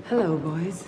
Hello, boys.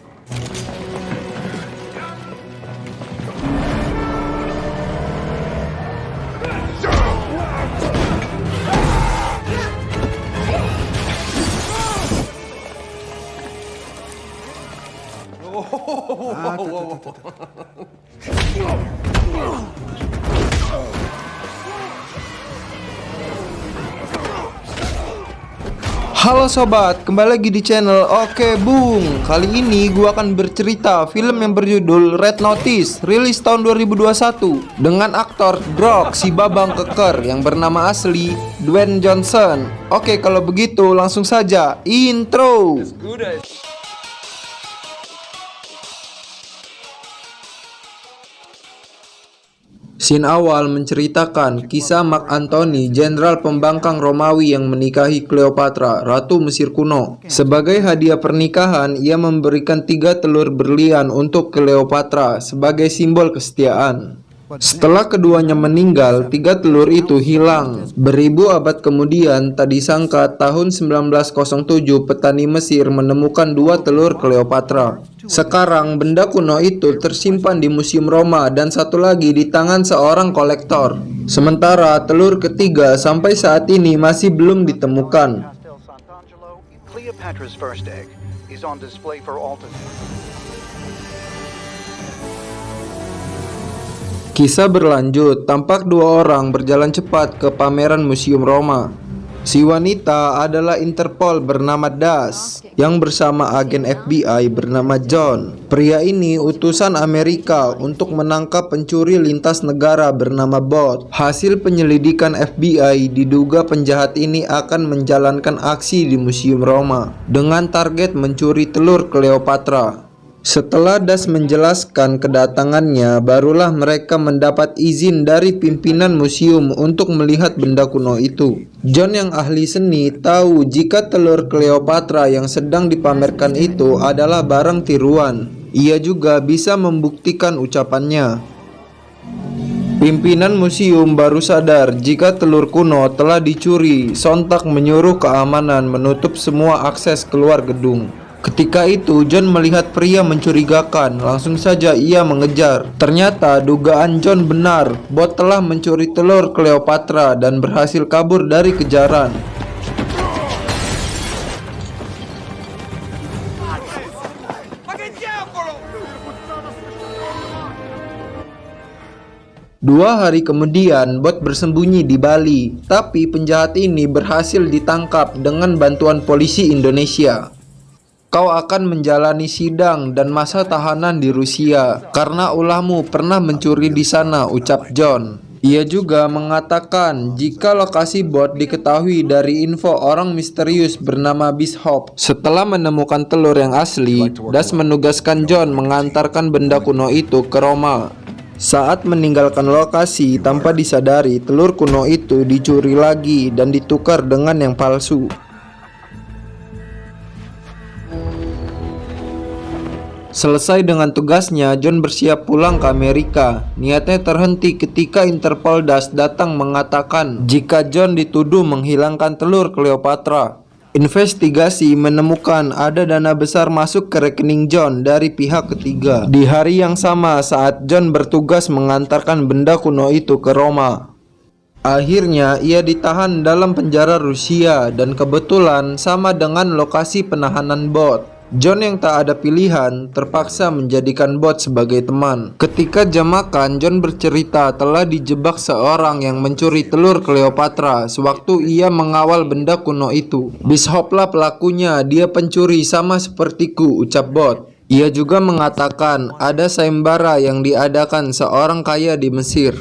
Halo sobat, kembali lagi di channel Oke Bung. Kali ini gua akan bercerita film yang berjudul Red Notice, rilis tahun 2021 dengan aktor Drog si Babang Keker yang bernama asli Dwayne Johnson. Oke, kalau begitu langsung saja intro. Scene awal menceritakan kisah Mark Antony, jenderal pembangkang Romawi yang menikahi Cleopatra, ratu Mesir kuno. Sebagai hadiah pernikahan, ia memberikan 3 telur berlian untuk Cleopatra sebagai simbol kesetiaan. Setelah keduanya meninggal, 3 telur itu hilang. Beribu abad kemudian, tak disangka tahun 1907 petani Mesir menemukan 2 telur Cleopatra. Sekarang benda kuno itu tersimpan di Museum Roma dan satu lagi di tangan seorang kolektor. Sementara telur ketiga sampai saat ini masih belum ditemukan. Cleopatra's first egg is on display for all to see. Kisah berlanjut, tampak 2 orang berjalan cepat ke pameran Museum Roma. Si wanita adalah Interpol bernama Das, yang bersama agen FBI bernama John. Pria ini utusan Amerika untuk menangkap pencuri lintas negara bernama Bot. Hasil penyelidikan FBI diduga penjahat ini akan menjalankan aksi di Museum Roma dengan target mencuri telur Cleopatra. Setelah Das menjelaskan kedatangannya, barulah mereka mendapat izin dari pimpinan museum untuk melihat benda kuno itu. John yang ahli seni tahu jika telur Cleopatra yang sedang dipamerkan itu adalah barang tiruan. Ia juga bisa membuktikan ucapannya. Pimpinan museum baru sadar jika telur kuno telah dicuri, sontak menyuruh keamanan menutup semua akses keluar gedung. Ketika itu John melihat pria mencurigakan, langsung saja ia mengejar. Ternyata dugaan John benar, Bot telah mencuri telur Cleopatra dan berhasil kabur dari kejaran. Dua hari kemudian, Bot bersembunyi di Bali, tapi penjahat ini berhasil ditangkap dengan bantuan polisi Indonesia. Kau akan menjalani sidang dan masa tahanan di Rusia karena ulahmu pernah mencuri di sana, ucap John. Ia juga mengatakan jika lokasi Bot diketahui dari info orang misterius bernama Bishop. Setelah menemukan telur yang asli, Das menugaskan John mengantarkan benda kuno itu ke Roma. Saat meninggalkan lokasi tanpa disadari, telur kuno itu dicuri lagi dan ditukar dengan yang palsu. Selesai dengan tugasnya, John bersiap pulang ke Amerika. Niatnya terhenti ketika Interpol Das datang mengatakan jika John dituduh menghilangkan telur Cleopatra. Investigasi menemukan ada dana besar masuk ke rekening John dari pihak ketiga. Di hari yang sama saat John bertugas mengantarkan benda kuno itu ke Roma. Akhirnya ia ditahan dalam penjara Rusia dan kebetulan sama dengan lokasi penahanan Bot. John yang tak ada pilihan terpaksa menjadikan Bot sebagai teman. Ketika jam makan, John bercerita telah dijebak seorang yang mencuri telur Cleopatra sewaktu ia mengawal benda kuno itu. Bishoplah pelakunya, dia pencuri sama sepertiku, ucap Bot. Ia juga mengatakan ada sayembara yang diadakan seorang kaya di Mesir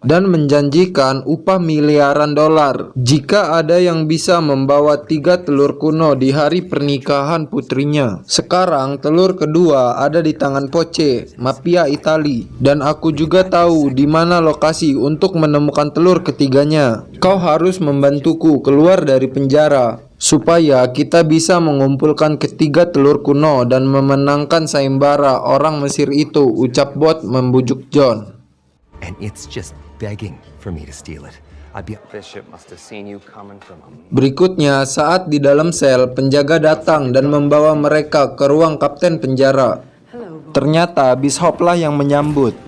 dan menjanjikan upah miliaran dolar jika ada yang bisa membawa 3 telur kuno di hari pernikahan putrinya. Sekarang telur kedua ada di tangan Poce, mafia Itali, dan aku juga tahu di mana lokasi untuk menemukan telur ketiganya. Kau harus membantuku keluar dari penjara supaya kita bisa mengumpulkan ketiga telur kuno dan memenangkan sayembara orang Mesir itu, ucap Bot membujuk John. And it's just begging for me to steal it. Bishop must have seen you coming from a Berikutnya, saat di dalam sel, penjaga datang dan membawa mereka ke ruang kapten penjara. Ternyata Bishop lah yang menyambut.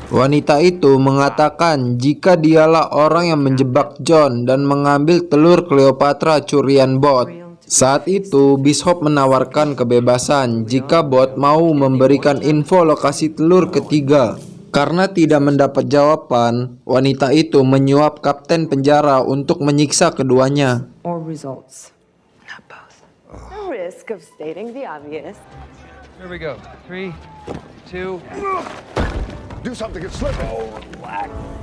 Wanita itu mengatakan jika dialah orang yang menjebak John dan mengambil telur Cleopatra curian Bot. Saat itu, Bishop menawarkan kebebasan jika Bot mau memberikan info lokasi telur ketiga. Karena tidak mendapat jawaban, wanita itu menyuap kapten penjara untuk menyiksa keduanya. Or results. Not both. The risk of stating the obvious. Here we go. 3, 2. Do something, it's slipping.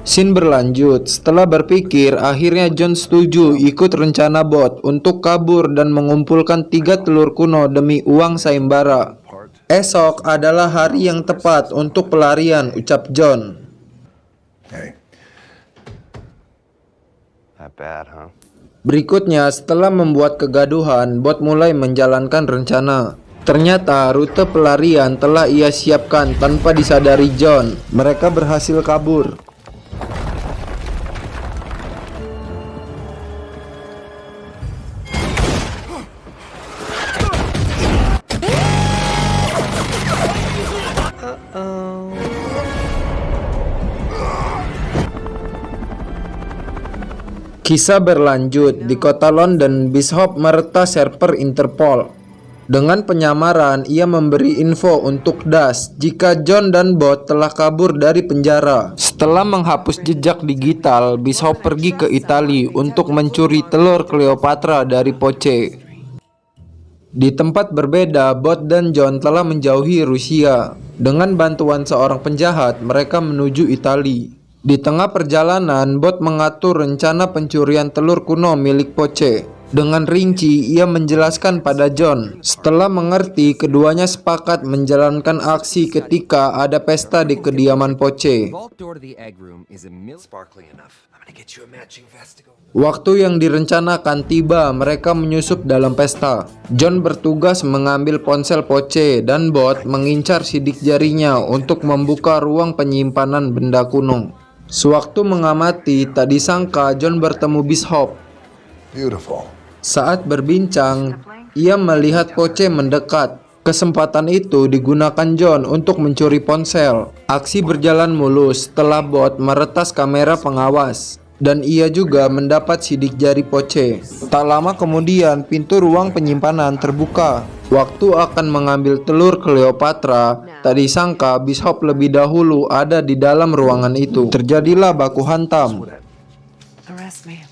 Scene berlanjut. Setelah berpikir, akhirnya John setuju ikut rencana Bot untuk kabur dan mengumpulkan 3 telur kuno demi uang sayembara. Esok adalah hari yang tepat untuk pelarian, ucap John. Hey, That bad, huh? Berikutnya, setelah membuat kegaduhan, Bot mulai menjalankan rencana. Ternyata rute pelarian telah ia siapkan tanpa disadari John. Mereka berhasil kabur. Kisah berlanjut. Di kota London, Bishop meretas server Interpol. Dengan penyamaran, ia memberi info untuk Das jika John dan Bot telah kabur dari penjara. Setelah menghapus jejak digital, Bishop pergi ke Italia untuk mencuri telur Cleopatra dari Poce. Di tempat berbeda, Bot dan John telah menjauhi Rusia. Dengan bantuan seorang penjahat, mereka menuju Italia. Di tengah perjalanan, Bot mengatur rencana pencurian telur kuno milik Poce. Dengan rinci, ia menjelaskan pada John. Setelah mengerti, keduanya sepakat menjalankan aksi ketika ada pesta di kediaman Poce. Vault door to the egg room is sparkly enough. I'm gonna get you a matching vest to go. Waktu yang direncanakan tiba, mereka menyusup dalam pesta. John bertugas mengambil ponsel Poce dan Bot mengincar sidik jarinya untuk membuka ruang penyimpanan benda kuno. Sewaktu mengamati, tak disangka John bertemu Bishop. beautiful. Saat berbincang, ia melihat Poce mendekat. Kesempatan itu digunakan John untuk mencuri ponsel. Aksi berjalan mulus setelah Bot meretas kamera pengawas. Dan ia juga mendapat sidik jari Poce. Tak lama kemudian, pintu ruang penyimpanan terbuka. Waktu akan mengambil telur Cleopatra, tak disangka Bishop lebih dahulu ada di dalam ruangan itu. Terjadilah baku hantam. Arrest me.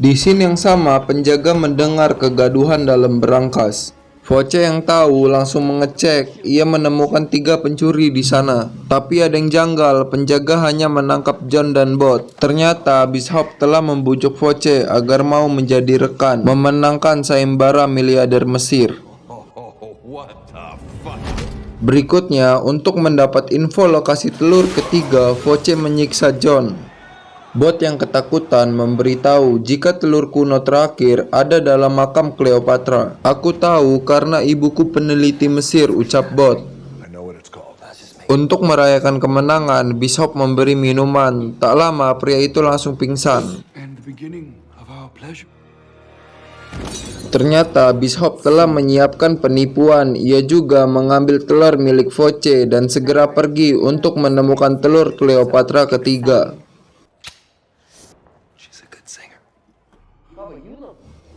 Di scene yang sama, penjaga mendengar kegaduhan dalam berangkas. Poce yang tahu langsung mengecek. Ia menemukan 3 pencuri di sana. Tapi ada yang janggal, penjaga hanya menangkap John dan Bot. Ternyata Bishop telah membujuk Poce agar mau menjadi rekan, memenangkan sayembara miliarder Mesir. Berikutnya, untuk mendapat info lokasi telur ketiga, Poce menyiksa John. Bot yang ketakutan memberitahu jika telur kuno terakhir ada dalam makam Cleopatra. Aku tahu karena ibuku peneliti Mesir, ucap Bot. I know what it's called. Untuk merayakan kemenangan, Bishop memberi minuman. Tak lama, pria itu langsung pingsan. And the beginning of our pleasure. Ternyata Bishop telah menyiapkan penipuan. Ia juga mengambil telur milik Poce dan segera pergi untuk menemukan telur Cleopatra ketiga.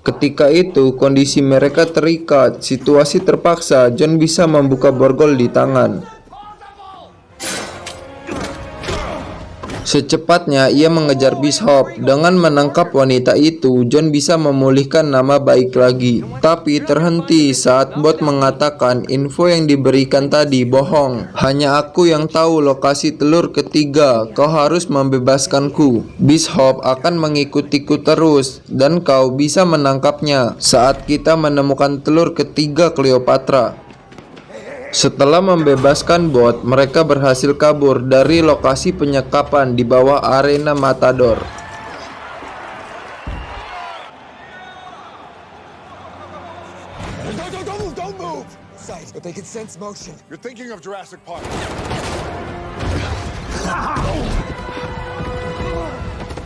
Ketika itu, kondisi mereka terikat. Situasi terpaksa, John bisa membuka borgol di tangan. Secepatnya ia mengejar Bishop. Dengan menangkap wanita itu, John bisa memulihkan nama baik lagi. Tapi terhenti saat Bot mengatakan info yang diberikan tadi bohong. Hanya aku yang tahu lokasi telur ketiga. Kau harus membebaskanku. Bishop akan mengikutiku terus dan kau bisa menangkapnya saat kita menemukan telur ketiga Cleopatra. Setelah membebaskan Bot, mereka berhasil kabur dari lokasi penyekapan di bawah arena Matador. Don't move! They can sense motion. You're thinking of Jurassic Park.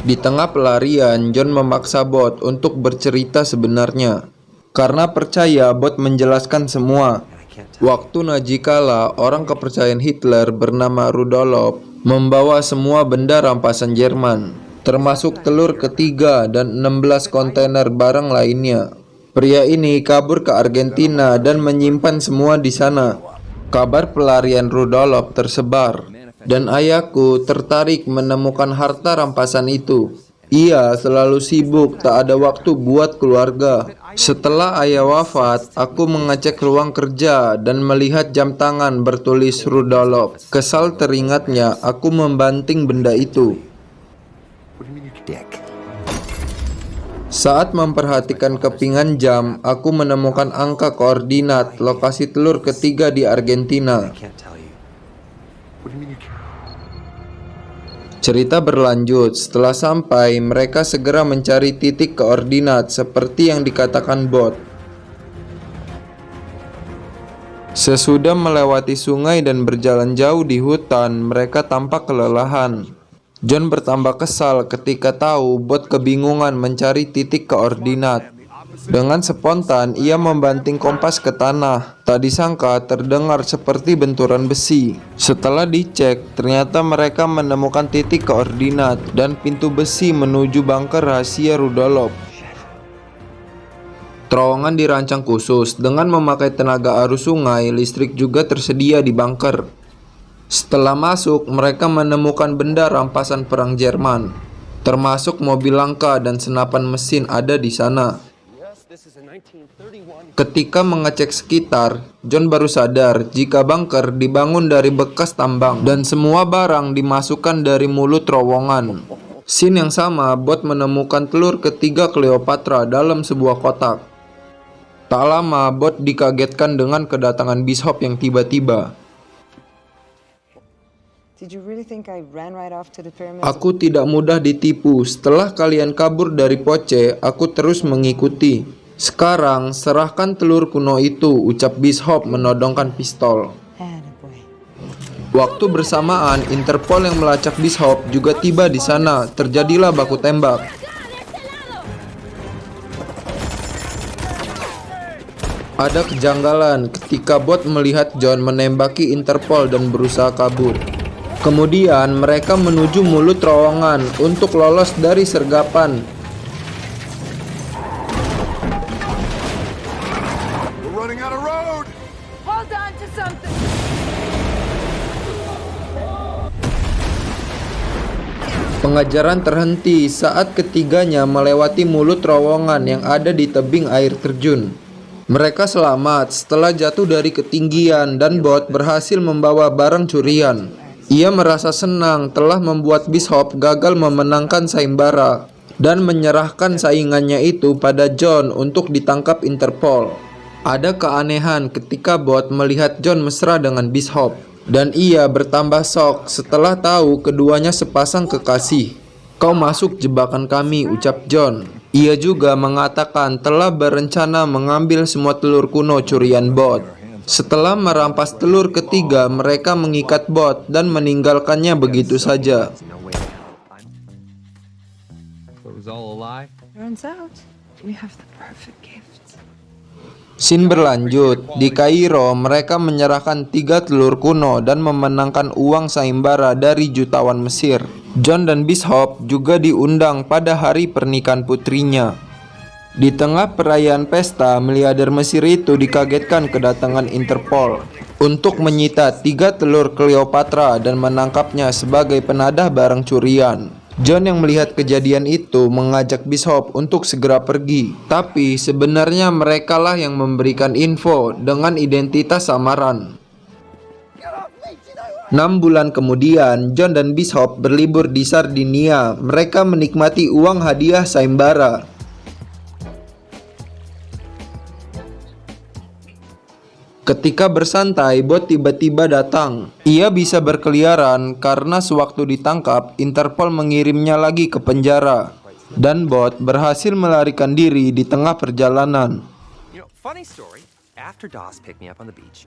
Di tengah pelarian, John memaksa bot untuk bercerita sebenarnya. Karena percaya bot menjelaskan semua. Waktu Nazi kala, orang kepercayaan Hitler bernama Rudolf membawa semua benda rampasan Jerman, termasuk telur ketiga dan 16 kontainer barang lainnya. Pria ini kabur ke Argentina dan menyimpan semua di sana. Kabar pelarian Rudolf tersebar, dan ayahku tertarik menemukan harta rampasan itu. Ia selalu sibuk, tak ada waktu buat keluarga. Setelah ayah wafat, aku mengecek ruang kerja dan melihat jam tangan bertulis Rudolf. Kesal teringatnya, aku membanting benda itu. Dick. Saat memperhatikan kepingan jam, aku menemukan angka koordinat lokasi telur ketiga di Argentina. Can't tell you. Cerita berlanjut, setelah sampai, mereka segera mencari titik koordinat seperti yang dikatakan bot. Sesudah melewati sungai dan berjalan jauh di hutan, mereka tampak kelelahan. John bertambah kesal ketika tahu bot kebingungan mencari titik koordinat. Dengan spontan, ia membanting kompas ke tanah. Tak disangka terdengar seperti benturan besi. Setelah dicek, ternyata mereka menemukan titik koordinat dan pintu besi menuju bunker rahasia Rudolf. Terowongan dirancang khusus dengan memakai tenaga arus sungai. Listrik juga tersedia di bunker. Setelah masuk, mereka menemukan benda rampasan perang Jerman, termasuk mobil langka dan senapan mesin ada di sana. Ketika mengecek sekitar, John baru sadar jika bunker dibangun dari bekas tambang dan semua barang dimasukkan dari mulut terowongan. Scene yang sama, bot menemukan telur ketiga Cleopatra dalam sebuah kotak. Tak lama, bot dikagetkan dengan kedatangan Bishop yang tiba-tiba. Did you really think I ran right off to the pyramids? Aku tidak mudah ditipu. Setelah kalian kabur dari Poce, aku terus mengikuti. Sekarang, serahkan telur kuno itu, ucap Bishop menodongkan pistol. Attaboy. Waktu bersamaan, Interpol yang melacak Bishop juga tiba di sana. Terjadilah baku tembak. Ada kejanggalan ketika bot melihat John menembaki Interpol dan berusaha kabur. Kemudian mereka menuju mulut terowongan untuk lolos dari sergapan. We're running out of road. Hold on to something. Pengajaran terhenti saat ketiganya melewati mulut terowongan yang ada di tebing air terjun. Mereka selamat setelah jatuh dari ketinggian dan bot berhasil membawa barang curian. Ia merasa senang telah membuat Bishop gagal memenangkan sayembara dan menyerahkan saingannya itu pada John untuk ditangkap Interpol. Ada keanehan ketika bot melihat John mesra dengan Bishop, dan ia bertambah shock setelah tahu keduanya sepasang kekasih. Kau masuk jebakan kami, ucap John. Ia juga mengatakan telah berencana mengambil semua telur kuno curian bot. Setelah merampas telur ketiga, mereka mengikat bot dan meninggalkannya begitu saja. No way out. It was all a lie. Turns out we have the perfect gift. Scene berlanjut. Di Kairo, mereka menyerahkan 3 telur kuno dan memenangkan uang sayembara dari jutawan Mesir. John dan Bishop juga diundang pada hari pernikahan putrinya. Di tengah perayaan pesta, miliarder Mesir itu dikagetkan kedatangan Interpol untuk menyita 3 telur Cleopatra dan menangkapnya sebagai penadah barang curian. John yang melihat kejadian itu mengajak Bishop untuk segera pergi, tapi sebenarnya merekalah yang memberikan info dengan identitas samaran. 6 bulan kemudian, John dan Bishop berlibur di Sardinia. Mereka menikmati uang hadiah sayembara. Ketika bersantai, bot tiba-tiba datang. Ia bisa berkeliaran karena sewaktu ditangkap, Interpol mengirimnya lagi ke penjara. Dan bot berhasil melarikan diri di tengah perjalanan. You know, funny story. After Doss picked me up on the beach,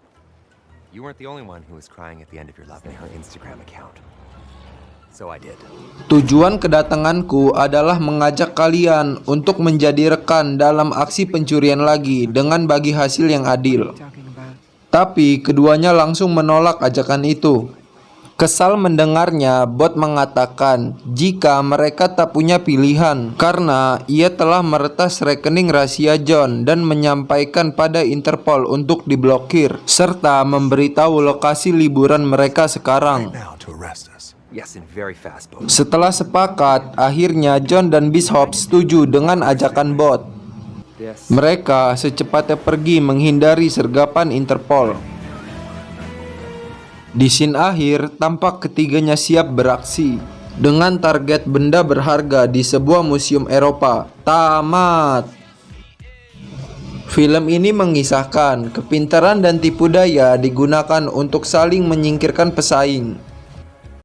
You weren't the only one who was crying at the end of your love in her Instagram account. So I did. Tujuan kedatanganku adalah mengajak kalian untuk menjadi rekan dalam aksi pencurian lagi dengan bagi hasil yang adil. Talking about. Tapi keduanya langsung menolak ajakan itu. Kesal mendengarnya, Bot mengatakan jika mereka tak punya pilihan karena ia telah meretas rekening rahasia John dan menyampaikan pada Interpol untuk diblokir serta memberitahu lokasi liburan mereka sekarang. Now to arrest us. Yes, and very fast, Bo. Setelah sepakat, akhirnya John dan Bishop setuju dengan ajakan Bot. Yes. Mereka secepatnya pergi menghindari sergapan Interpol. Di scene akhir, tampak ketiganya siap beraksi dengan target benda berharga di sebuah museum Eropa. Tamat. Film ini mengisahkan kepintaran dan tipu daya digunakan untuk saling menyingkirkan pesaing.